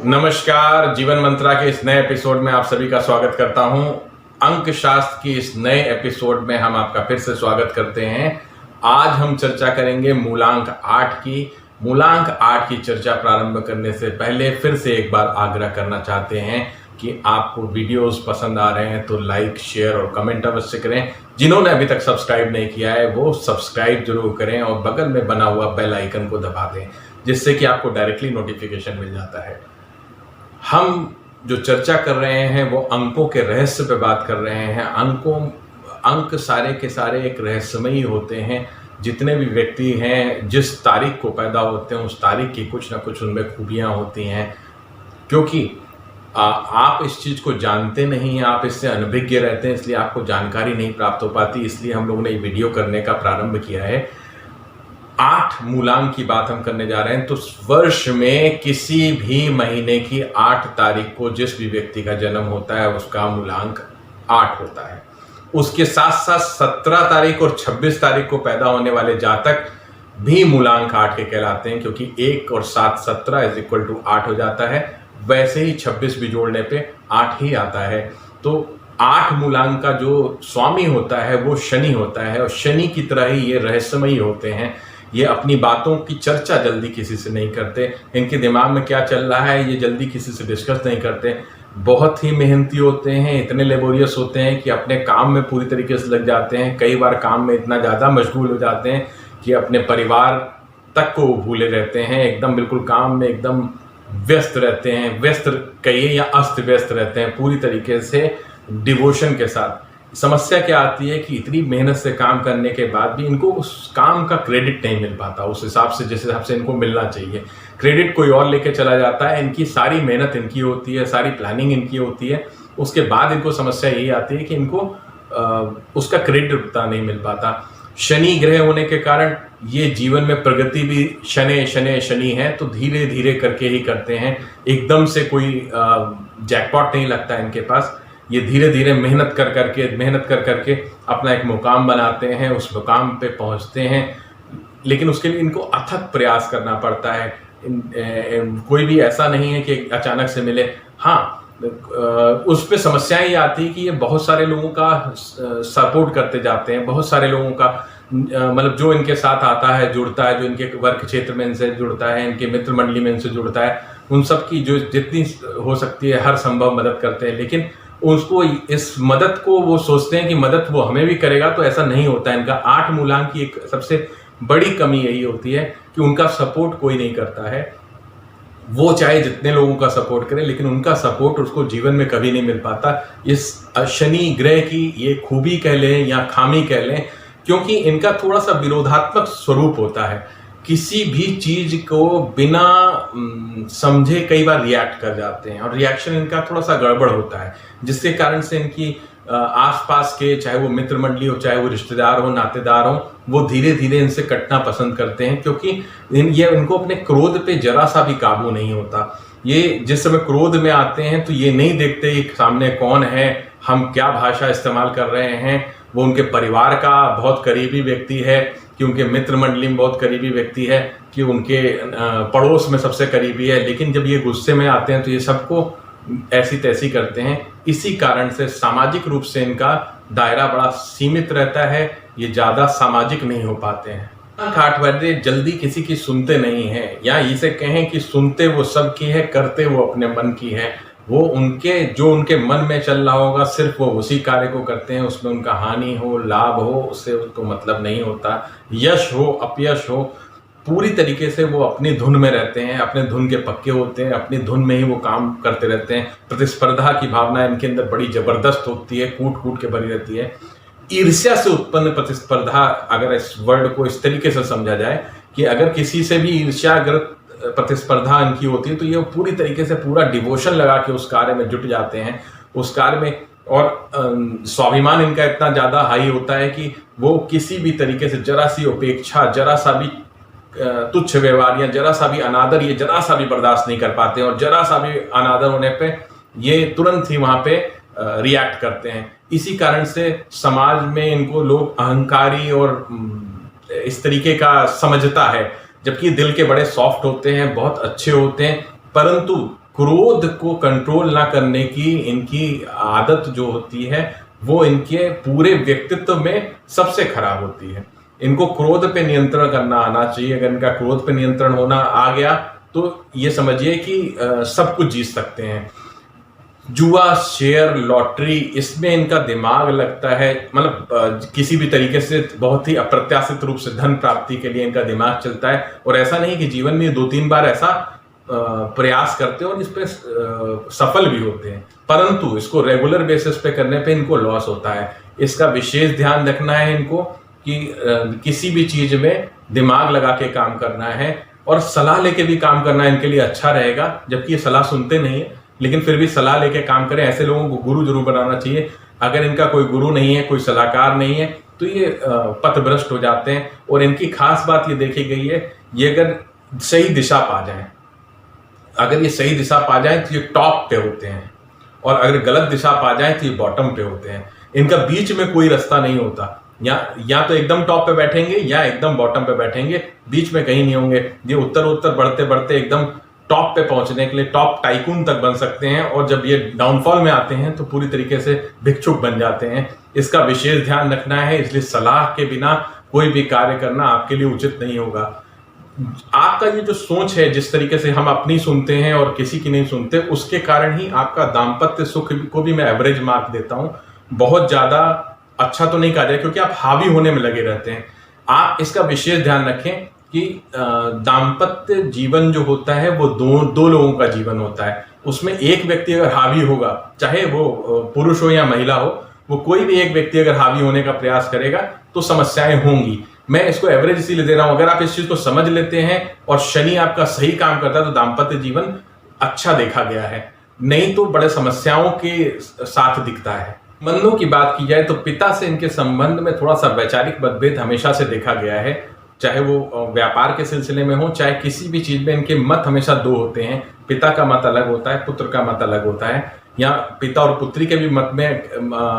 नमस्कार, जीवन मंत्रा के इस नए एपिसोड में आप सभी का स्वागत करता हूं। अंक शास्त्र की इस नए एपिसोड में हम आपका फिर से स्वागत करते हैं। आज हम चर्चा करेंगे मूलांक 8 की। मूलांक 8 की चर्चा प्रारंभ करने से पहले फिर से एक बार आग्रह करना चाहते हैं कि आपको वीडियोस पसंद आ रहे हैं तो लाइक, शेयर और कमेंट अवश्य करें। जिन्होंने अभी तक सब्सक्राइब नहीं किया है वो सब्सक्राइब जरूर करें और बगल में बना हुआ बेल आइकन को दबा दें, जिससे कि आपको डायरेक्टली नोटिफिकेशन मिल जाता है। हम जो चर्चा कर रहे हैं वो अंकों के रहस्य पे बात कर रहे हैं। अंक सारे के सारे एक रहस्यमयी होते हैं। जितने भी व्यक्ति हैं, जिस तारीख को पैदा होते हैं उस तारीख की कुछ ना कुछ उनमें खूबियां होती हैं। क्योंकि आप इस चीज़ को जानते नहीं हैं, आप इससे अनभिज्ञ रहते हैं, इसलिए आपको जानकारी नहीं प्राप्त हो पाती। इसलिए हम लोगों ने ये वीडियो करने का प्रारंभ किया है। 8 मूलांक की बात हम करने जा रहे हैं। तो वर्ष में किसी भी महीने की 8 तारीख को जिस भी व्यक्ति का जन्म होता है उसका मूलांक 8 होता है। उसके साथ साथ 17 तारीख और 26 तारीख को पैदा होने वाले जातक भी मूलांक 8 के कहलाते हैं, क्योंकि 1 और 7 17 इज इक्वल टू 8 हो जाता है। वैसे ही 26 भी जोड़ने पे 8 ही आता है। तो 8 मूलांक का जो स्वामी होता है वो शनि होता है, और शनि की तरह ही ये रहस्यमयी होते हैं। ये अपनी बातों की चर्चा जल्दी किसी से नहीं करते। इनके दिमाग में क्या चल रहा है ये जल्दी किसी से डिस्कस नहीं करते। बहुत ही मेहनती होते हैं, इतने लेबोरियस होते हैं कि अपने काम में पूरी तरीके से लग जाते हैं। कई बार काम में इतना ज़्यादा मशगूल हो जाते हैं कि अपने परिवार तक को भूले रहते हैं। एकदम बिल्कुल काम में एकदम व्यस्त रहते हैं, व्यस्त कहिए या अस्त व्यस्त रहते हैं पूरी तरीके से डिवोशन के साथ। समस्या क्या आती है कि इतनी मेहनत से काम करने के बाद भी इनको उस काम का क्रेडिट नहीं मिल पाता उस हिसाब से जिस हिसाब से इनको मिलना चाहिए। क्रेडिट कोई और लेके चला जाता है। इनकी सारी मेहनत इनकी होती है, सारी प्लानिंग इनकी होती है। उसके बाद इनको समस्या यही आती है कि इनको उसका क्रेडिट उतना नहीं मिल पाता। शनि ग्रह होने के कारण ये जीवन में प्रगति भी शनि है, तो धीरे धीरे करके ही करते हैं। एकदम से कोई जैकपॉट नहीं लगता इनके पास। ये धीरे धीरे मेहनत कर करके अपना एक मुकाम बनाते हैं, उस मुकाम पे पहुंचते हैं। लेकिन उसके लिए इनको अथक प्रयास करना पड़ता है। कोई भी ऐसा नहीं है कि अचानक से मिले। हाँ, उस पे समस्याएं ये आती है कि ये बहुत सारे लोगों का सपोर्ट करते जाते हैं, बहुत सारे लोगों का मतलब जो इनके साथ आता है, जुड़ता है, जो इनके वर्क क्षेत्र में इनसे जुड़ता है, इनके मित्र मंडली में इनसे जुड़ता है, उन सब की जो जितनी हो सकती है हर संभव मदद करते हैं। लेकिन उसको इस मदद को वो सोचते हैं कि मदद वो हमें भी करेगा, तो ऐसा नहीं होता है। इनका 8 मूलांक की एक सबसे बड़ी कमी यही होती है कि उनका सपोर्ट कोई नहीं करता है। वो चाहे जितने लोगों का सपोर्ट करे, लेकिन उनका सपोर्ट उसको जीवन में कभी नहीं मिल पाता। इस शनि ग्रह की ये खूबी कह लें या खामी कह लें, क्योंकि इनका थोड़ा सा विरोधात्मक स्वरूप होता है। किसी भी चीज को बिना समझे कई बार रिएक्ट कर जाते हैं, और रिएक्शन इनका थोड़ा सा गड़बड़ होता है, जिसके कारण से इनकी आसपास के, चाहे वो मित्र मंडली हो, चाहे वो रिश्तेदार हो, नातेदार हो, वो धीरे धीरे इनसे कटना पसंद करते हैं। क्योंकि इनको अपने क्रोध पे जरा सा भी काबू नहीं होता। ये जिस समय क्रोध में आते हैं तो ये नहीं देखते कि सामने कौन है, हम क्या भाषा इस्तेमाल कर रहे हैं। वो उनके परिवार का बहुत करीबी व्यक्ति है, कि उनके मित्र मंडली में बहुत करीबी व्यक्ति है, कि उनके पड़ोस में सबसे करीबी है। लेकिन जब ये गुस्से में आते हैं तो ये सबको ऐसी तैसी करते हैं। इसी कारण से सामाजिक रूप से इनका दायरा बड़ा सीमित रहता है। ये ज़्यादा सामाजिक नहीं हो पाते हैं। 8 वाले जल्दी किसी की सुनते नहीं हैं, या इसे कहें कि सुनते वो सब की है, करते वो अपने मन की है। वो जो उनके मन में चल रहा होगा सिर्फ वो उसी कार्य को करते हैं। उसमें उनका हानि हो, लाभ हो, उससे उनको मतलब नहीं होता। यश हो, अपयश हो, पूरी तरीके से वो अपनी धुन में रहते हैं, अपने धुन के पक्के होते हैं, अपनी धुन में ही वो काम करते रहते हैं। प्रतिस्पर्धा की भावना इनके अंदर बड़ी जबरदस्त होती है, कूट कूट के भरी रहती है। ईर्ष्या से उत्पन्न प्रतिस्पर्धा, अगर इस वर्ड को इस तरीके से समझा जाए कि अगर किसी से भी ईर्ष्याग्रत प्रतिस्पर्धा इनकी होती है तो ये पूरी तरीके से पूरा डिवोशन लगा के उस कार्य में जुट जाते हैं, उस कार्य में। और स्वाभिमान इनका इतना ज़्यादा हाई होता है कि वो किसी भी तरीके से जरा सी उपेक्षा, जरा सा भी तुच्छ व्यवहार या जरा सा भी अनादर, ये जरा सा भी बर्दाश्त नहीं कर पाते हैं। और जरा सा भी अनादर होने पे ये तुरंत ही वहाँ पे रिएक्ट करते हैं। इसी कारण से समाज में इनको लोग अहंकारी और इस तरीके का समझता है, जबकि दिल के बड़े सॉफ्ट होते हैं, बहुत अच्छे होते हैं, परंतु क्रोध को कंट्रोल ना करने की इनकी आदत जो होती है वो इनके पूरे व्यक्तित्व में सबसे खराब होती है। इनको क्रोध पे नियंत्रण करना आना चाहिए। अगर इनका क्रोध पे नियंत्रण होना आ गया तो ये समझिए कि सब कुछ जीत सकते हैं। जुआ, शेयर, लॉटरी, इसमें इनका दिमाग लगता है, मतलब किसी भी तरीके से बहुत ही अप्रत्याशित रूप से धन प्राप्ति के लिए इनका दिमाग चलता है। और ऐसा नहीं कि जीवन में 2-3 बार ऐसा प्रयास करते हैं और इस पे सफल भी होते हैं, परंतु इसको रेगुलर बेसिस पे करने पे इनको लॉस होता है। इसका विशेष ध्यान रखना है इनको कि किसी भी चीज में दिमाग लगा के काम करना है और सलाह लेके भी काम करना इनके लिए अच्छा रहेगा। जबकि ये सलाह सुनते नहीं है, लेकिन फिर भी सलाह लेके काम करें। ऐसे लोगों को गुरु जरूर बनाना चाहिए। अगर इनका कोई गुरु नहीं है, कोई सलाहकार नहीं है, तो ये पथभ्रष्ट हो जाते हैं। और इनकी खास बात ये देखी गई है, ये अगर सही दिशा पा जाए, अगर ये सही दिशा पा जाए तो ये टॉप पे होते हैं, और अगर गलत दिशा पा जाए तो ये बॉटम पे होते हैं। इनका बीच में कोई रास्ता नहीं होता। या तो एकदम टॉप पे बैठेंगे या एकदम बॉटम पे बैठेंगे, बीच में कहीं नहीं होंगे। ये उत्तर बढ़ते बढ़ते एकदम टॉप पे पहुंचने के लिए टॉप टाइकून तक बन सकते हैं, और जब ये डाउनफॉल में आते हैं तो पूरी तरीके से भिक्षुक बन जाते हैं। इसका विशेष ध्यान रखना है। इसलिए सलाह के बिना कोई भी कार्य करना आपके लिए उचित नहीं होगा। आपका ये जो सोच है, जिस तरीके से हम अपनी सुनते हैं और किसी की नहीं सुनते, उसके कारण ही आपका दाम्पत्य सुख को भी मैं एवरेज मार्क देता हूं। बहुत ज्यादा अच्छा तो नहीं कहा जाए, क्योंकि आप हावी होने में लगे रहते हैं। आप इसका विशेष ध्यान रखें कि दाम्पत्य जीवन जो होता है वो दो लोगों का जीवन होता है। उसमें एक व्यक्ति अगर हावी होगा, चाहे वो पुरुष हो या महिला हो, वो कोई भी एक व्यक्ति अगर हावी होने का प्रयास करेगा तो समस्याएं होंगी। मैं इसको एवरेज इसीलिए दे रहा हूं। अगर आप इस चीज को समझ लेते हैं और शनि आपका सही काम करता है तो दाम्पत्य जीवन अच्छा देखा गया है, नहीं तो बड़े समस्याओं के साथ दिखता है। संबंधों की बात की जाए तो पिता से इनके संबंध में थोड़ा सा वैचारिक मतभेद हमेशा से देखा गया है। चाहे वो व्यापार के सिलसिले में हो, चाहे किसी भी चीज में, इनके मत हमेशा दो होते हैं। पिता का मत अलग होता है, पुत्र का मत अलग होता है, या पिता और पुत्री के भी मत में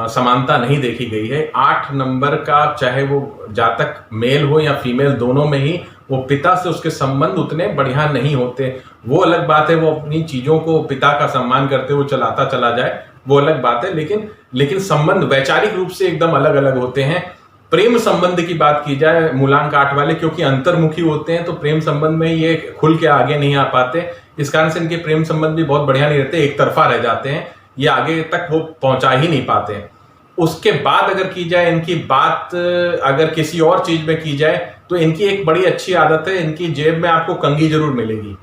समानता नहीं देखी गई है। 8 नंबर का चाहे वो जातक मेल हो या फीमेल, दोनों में ही वो पिता से उसके संबंध उतने बढ़िया नहीं होते। वो अलग बात है, वो अपनी चीजों को पिता का सम्मान करते हुए चलाता चला जाए, वो अलग बात है, लेकिन संबंध वैचारिक रूप से एकदम अलग अलग होते हैं। प्रेम संबंध की बात की जाए, मूलांक 8 वाले क्योंकि अंतर्मुखी होते हैं तो प्रेम संबंध में ये खुल के आगे नहीं आ पाते। इस कारण से इनके प्रेम संबंध भी बहुत बढ़िया नहीं रहते, एक तरफा रह जाते हैं, ये आगे तक वो पहुंचा ही नहीं पाते। उसके बाद अगर की जाए इनकी बात, अगर किसी और चीज में की जाए तो इनकी एक बड़ी अच्छी आदत है, इनकी जेब में आपको कंघी जरूर मिलेगी।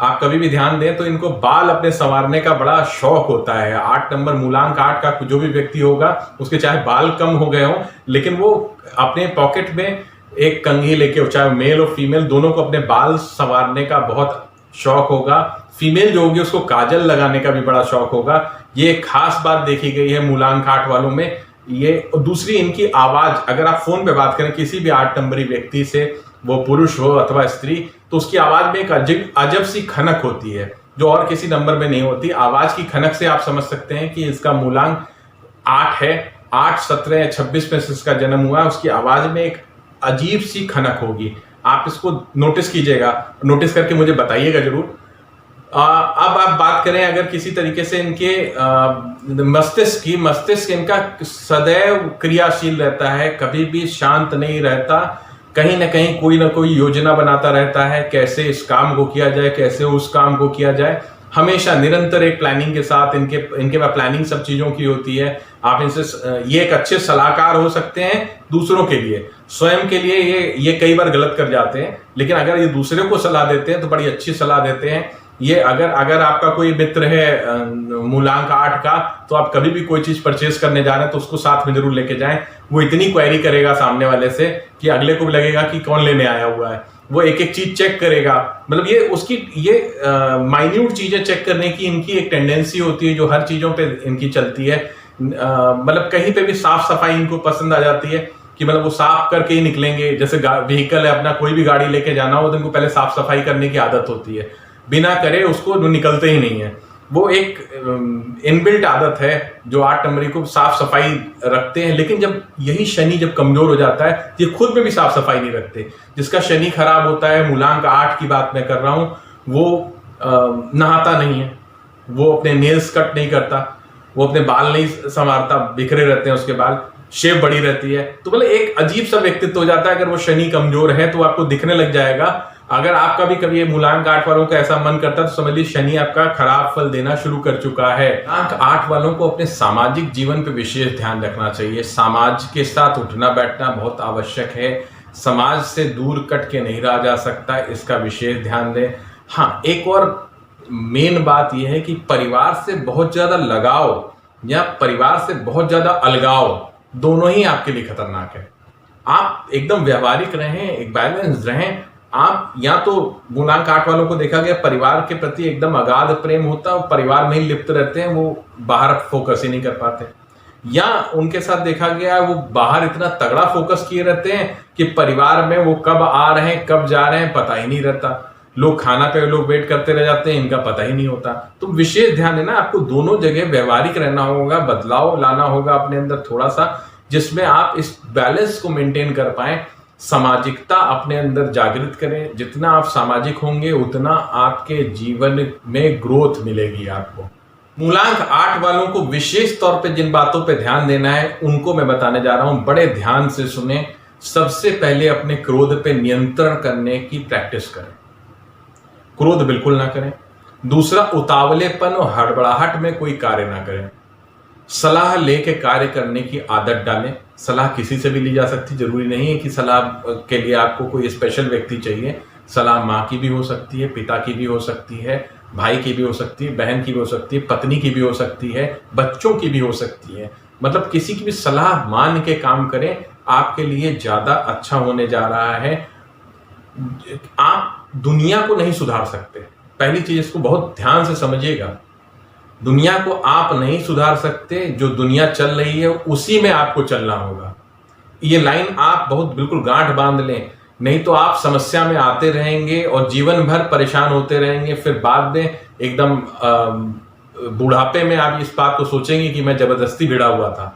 आप कभी भी ध्यान दें तो इनको बाल अपने संवारने का बड़ा शौक होता है। 8 नंबर मूलांक 8 का जो भी व्यक्ति होगा, उसके चाहे बाल कम हो गए हों, लेकिन वो अपने पॉकेट में एक कंघी लेके, चाहे मेल और फीमेल दोनों को अपने बाल संवारने का बहुत शौक होगा। फीमेल जो होगी उसको काजल लगाने का भी बड़ा शौक होगा। ये खास बात देखी गई है मूलांक 8 वालों में। ये दूसरी इनकी आवाज, अगर आप फोन पे बात करें किसी भी 8 नंबरी व्यक्ति से, वो पुरुष हो अथवा स्त्री, तो उसकी आवाज में एक अजब सी खनक होती है जो और किसी नंबर में नहीं होती। आवाज की खनक से आप समझ सकते हैं कि इसका मूलांक 8 है। 8, 17 या 26 में इसका जन्म हुआ, उसकी आवाज में एक अजीब सी खनक होगी। आप इसको नोटिस कीजिएगा, नोटिस करके मुझे बताइएगा जरूर। अब आप बात करें अगर किसी तरीके से इनके मस्तिष्क की, मस्तिष्क इनका सदैव क्रियाशील रहता है, कभी भी शांत नहीं रहता। कहीं ना कहीं कोई ना कोई योजना बनाता रहता है, कैसे इस काम को किया जाए, कैसे उस काम को किया जाए। हमेशा निरंतर एक प्लानिंग के साथ इनके पास प्लानिंग सब चीजों की होती है। आप इनसे ये एक अच्छे सलाहकार हो सकते हैं दूसरों के लिए। स्वयं के लिए ये कई बार गलत कर जाते हैं, लेकिन अगर ये दूसरे को सलाह देते हैं तो बड़ी अच्छी सलाह देते हैं। ये अगर आपका कोई मित्र है मूलांक 8 का, तो आप कभी भी कोई चीज परचेज करने जा रहे हैं तो उसको साथ में जरूर लेके जाएं। वो इतनी क्वेरी करेगा सामने वाले से कि अगले को भी लगेगा कि कौन लेने आया हुआ है। वो एक एक चीज चेक करेगा, मतलब ये उसकी माइन्यूट चीजें चेक करने की इनकी एक टेंडेंसी होती है जो हर चीजों पे इनकी चलती है। मतलब कहीं पे भी साफ सफाई इनको पसंद आ जाती है कि मतलब वो साफ करके ही निकलेंगे। जैसे व्हीकल है, अपना कोई भी गाड़ी लेके जाना हो तो इनको पहले साफ सफाई करने की आदत होती है, बिना करे उसको निकलते ही नहीं है। वो एक इनबिल्ट आदत है जो 8 नंबरी को साफ सफाई रखते हैं। लेकिन जब यही शनि जब कमजोर हो जाता है तो ये खुद में भी साफ सफाई नहीं रखते। जिसका शनि खराब होता है, मूलांक 8 की बात मैं कर रहा हूं, वो नहाता नहीं है, वो अपने नेल्स कट नहीं करता, वो अपने बाल नहीं संवारता, बिखरे रहते हैं उसके बाल, शेप बड़ी रहती है। तो मतलब एक अजीब सा व्यक्तित्व हो जाता है। अगर वो शनि कमजोर है तो आपको दिखने लग जाएगा। अगर आपका भी कभी मूलांक 8 वालों का ऐसा मन करता है तो समझ लीजिए शनि आपका खराब फल देना शुरू कर चुका है। अंक 8 वालों को अपने सामाजिक जीवन पे विशेष ध्यान रखना चाहिए। समाज के साथ उठना बैठना बहुत आवश्यक है। समाज से दूर कट के नहीं रहा जा सकता, इसका विशेष ध्यान दें। हाँ, एक और मेन बात यह है कि परिवार से बहुत ज्यादा लगाव या परिवार से बहुत ज्यादा अलगाव दोनों ही आपके लिए खतरनाक है। आप एकदम व्यवहारिक रहें, एक बैलेंस रहें। आप या तो मूलांक 8 वालों को देखा गया परिवार के प्रति एकदम अगाध प्रेम होता है, परिवार में ही लिप्त रहते हैं, वो बाहर फोकस ही नहीं कर पाते। या उनके साथ देखा गया वो बाहर इतना तगड़ा फोकस किए रहते हैं कि परिवार में वो कब आ रहे हैं कब जा रहे हैं पता ही नहीं रहता। लोग खाना पे लोग वेट करते रह जाते हैं, इनका पता ही नहीं होता। तो विशेष ध्यान देना, आपको दोनों जगह व्यवहारिक रहना होगा, बदलाव लाना होगा अपने अंदर थोड़ा सा, जिसमें आप इस बैलेंस को मेंटेन कर पाए। सामाजिकता अपने अंदर जागृत करें। जितना आप सामाजिक होंगे उतना आपके जीवन में ग्रोथ मिलेगी आपको। मूलांक 8 वालों को विशेष तौर पे जिन बातों पे ध्यान देना है उनको मैं बताने जा रहा हूं, बड़े ध्यान से सुने। सबसे पहले अपने क्रोध पे नियंत्रण करने की प्रैक्टिस करें, क्रोध बिल्कुल ना करें। दूसरा, उतावलेपन और हड़बड़ाहट में कोई कार्य ना करें। सलाह लेके कार्य करने की आदत डालें। सलाह किसी से भी ली जा सकती, जरूरी नहीं है कि सलाह के लिए आपको कोई स्पेशल व्यक्ति चाहिए। सलाह माँ की भी हो सकती है, पिता की भी हो सकती है, भाई की भी हो सकती है, बहन की भी हो सकती है, पत्नी की भी हो सकती है, बच्चों की भी हो सकती है। मतलब किसी की भी सलाह मान के काम करें, आपके लिए ज्यादा अच्छा होने जा रहा है। आप दुनिया को नहीं सुधार सकते, पहली चीज इसको बहुत ध्यान से समझिएगा। दुनिया को आप नहीं सुधार सकते, जो दुनिया चल रही है उसी में आपको चलना होगा। ये लाइन आप बहुत बिल्कुल गांठ बांध लें, नहीं तो आप समस्या में आते रहेंगे और जीवन भर परेशान होते रहेंगे। फिर बाद में एकदम बुढ़ापे में आप इस बात को सोचेंगे कि मैं जबरदस्ती भिड़ा हुआ था।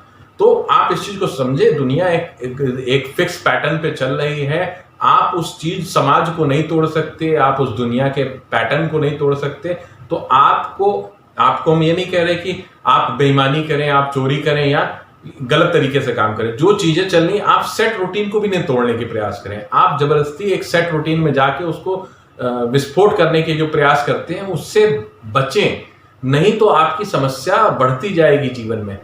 तो आप इस चीज को समझे, दुनिया एक फिक्स पैटर्न पे चल रही है। आप उस चीज समाज को नहीं तोड़ सकते, आप उस दुनिया के पैटर्न को नहीं तोड़ सकते। तो आपको हम ये नहीं कह रहे कि आप बेईमानी करें, आप चोरी करें या गलत तरीके से काम करें। जो चीजें चल रही, आप सेट रूटीन को भी नहीं तोड़ने की प्रयास करें। आप जबरदस्ती एक सेट रूटीन में जाके उसको विस्फोट करने के जो प्रयास करते हैं उससे बचें, नहीं तो आपकी समस्या बढ़ती जाएगी जीवन में।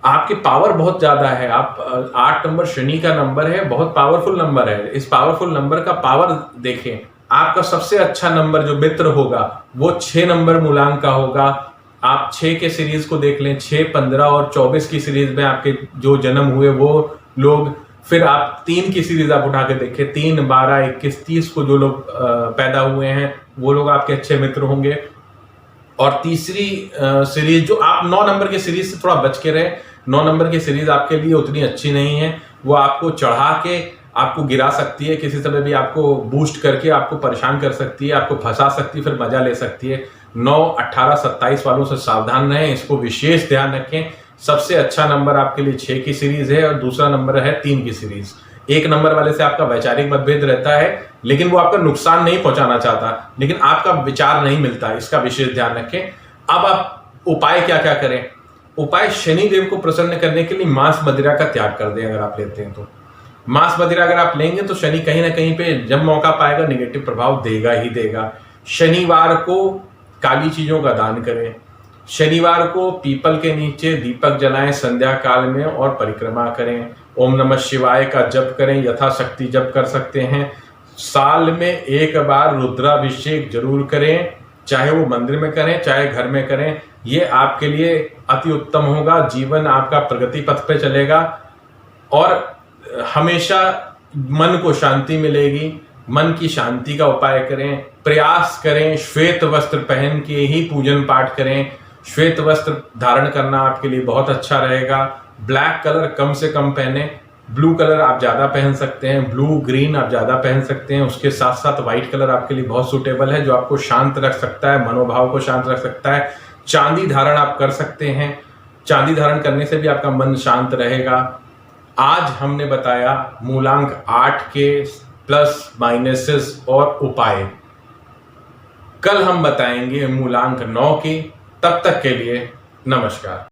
आपकी पावर बहुत ज्यादा है। आप 8 नंबर शनि का नंबर है, बहुत पावरफुल नंबर है। इस पावरफुल नंबर का पावर देखें। आपका सबसे अच्छा नंबर जो मित्र होगा वो 6 नंबर मूलांक का होगा। आप 6 के सीरीज को देख लें, 6, 15 और 24 की सीरीज में आपके जो जन्म हुए वो लोग। फिर आप 3 की सीरीज आप उठा के देखें, 3, 12, 21, 30 को जो लोग पैदा हुए हैं वो लोग आपके अच्छे मित्र होंगे। और तीसरी सीरीज जो आप 9 नंबर की सीरीज से थोड़ा बच के रहे। 9 नंबर की सीरीज आपके लिए उतनी अच्छी नहीं है, वो आपको चढ़ा के आपको गिरा सकती है, किसी समय भी आपको बूस्ट करके आपको परेशान कर सकती है, आपको फंसा सकती है, फिर मजा ले सकती है। 9, 18, 27 वालों से सावधान रहें, इसको विशेष ध्यान रखें। सबसे अच्छा नंबर आपके लिए 6 की सीरीज है और दूसरा नंबर है 3 की सीरीज। 1 नंबर वाले से आपका वैचारिक मतभेद रहता है, लेकिन वो आपका नुकसान नहीं पहुंचाना चाहता, लेकिन आपका विचार नहीं मिलता, इसका विशेष ध्यान रखें। अब आप उपाय क्या क्या करें? उपाय, शनि देव को प्रसन्न करने के लिए मांस मदिरा का त्याग कर दें। अगर आप लेते हैं तो मांस मदिरा अगर आप लेंगे तो शनि कहीं ना कहीं पे जब मौका पाएगा निगेटिव प्रभाव देगा ही देगा। शनिवार को काली चीजों का दान करें। शनिवार को पीपल के नीचे दीपक जलाएं संध्या काल में और परिक्रमा करें। ओम नमः शिवाय का जप करें, यथाशक्ति जप कर सकते हैं। साल में एक बार रुद्राभिषेक जरूर करें, चाहे वो मंदिर में करें चाहे घर में करें। ये आपके लिए अति उत्तम होगा। जीवन आपका प्रगति पथ पे चलेगा और हमेशा मन को शांति मिलेगी। मन की शांति का उपाय करें, प्रयास करें, श्वेत वस्त्र पहन के ही पूजन पाठ करें। श्वेत वस्त्र धारण करना आपके लिए बहुत अच्छा रहेगा। ब्लैक कलर कम से कम पहने, ब्लू कलर आप ज्यादा पहन सकते हैं, ब्लू ग्रीन आप ज्यादा पहन सकते हैं। उसके साथ साथ व्हाइट कलर आपके लिए बहुत सूटेबल है, जो आपको शांत रख सकता है, मनोभाव को शांत रख सकता है। चांदी धारण आप कर सकते हैं, चांदी धारण करने से भी आपका मन शांत रहेगा। आज हमने बताया मूलांक 8 के प्लस माइनसेस और उपाय। कल हम बताएंगे मूलांक 9 के तब तक के लिए नमस्कार।